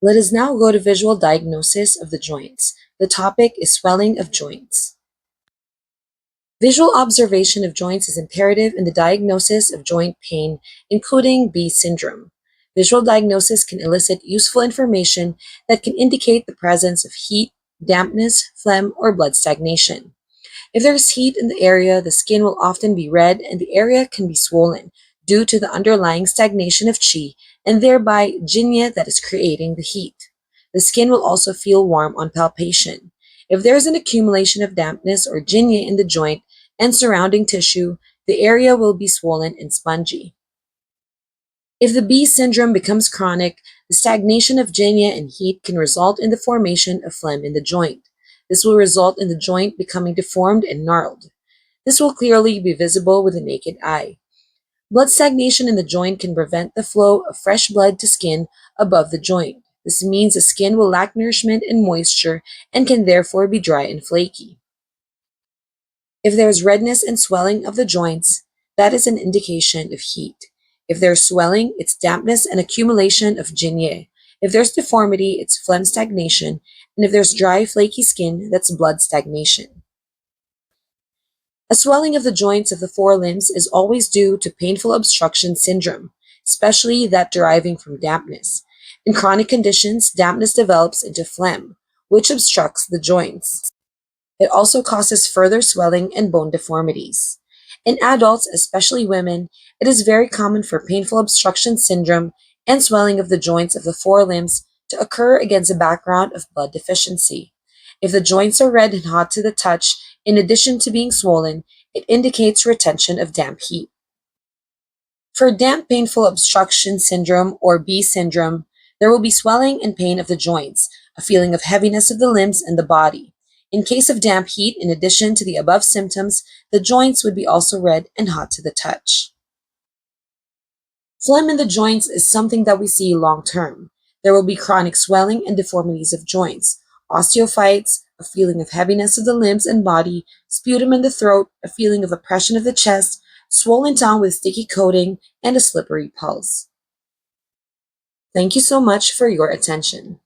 Let us now go to visual diagnosis of the joints. The topic is swelling of joints. Visual observation of joints is imperative in the diagnosis of joint pain, including B syndrome. Visual diagnosis can elicit useful information that can indicate the presence of heat, dampness, phlegm, or blood stagnation. If there is heat in the area, the skin will often be red and the area can be swollen due to the underlying stagnation of qi and thereby jinye that is creating the heat. The skin will also feel warm on palpation. If there is an accumulation of dampness or jinye in the joint and surrounding tissue, the area will be swollen and spongy. If the B syndrome becomes chronic, the stagnation of jinye and heat can result in the formation of phlegm in the joint. This will result in the joint becoming deformed and gnarled. This will clearly be visible with the naked eye. Blood stagnation in the joint can prevent the flow of fresh blood to skin above the joint. This means the skin will lack nourishment and moisture and can therefore be dry and flaky. If there is redness and swelling of the joints, that is an indication of heat. If there's swelling, it's dampness and accumulation of jinye. If there's deformity, it's phlegm stagnation. And if there's dry, flaky skin, that's blood stagnation. A swelling of the joints of the forelimbs is always due to painful obstruction syndrome, especially that deriving from dampness. In chronic conditions, dampness develops into phlegm, which obstructs the joints. It also causes further swelling and bone deformities. In adults, especially women, it is very common for painful obstruction syndrome and swelling of the joints of the forelimbs to occur against a background of blood deficiency. If the joints are red and hot to the touch, in addition to being swollen, it indicates retention of damp heat. For damp painful obstruction syndrome or B syndrome, there will be swelling and pain of the joints, a feeling of heaviness of the limbs and the body. In case of damp heat, in addition to the above symptoms, the joints would be also red and hot to the touch. Phlegm in the joints is something that we see long term. There will be chronic swelling and deformities of joints, osteophytes, a feeling of heaviness of the limbs and body, sputum in the throat, a feeling of oppression of the chest, swollen tongue with sticky coating, and a slippery pulse. Thank you so much for your attention.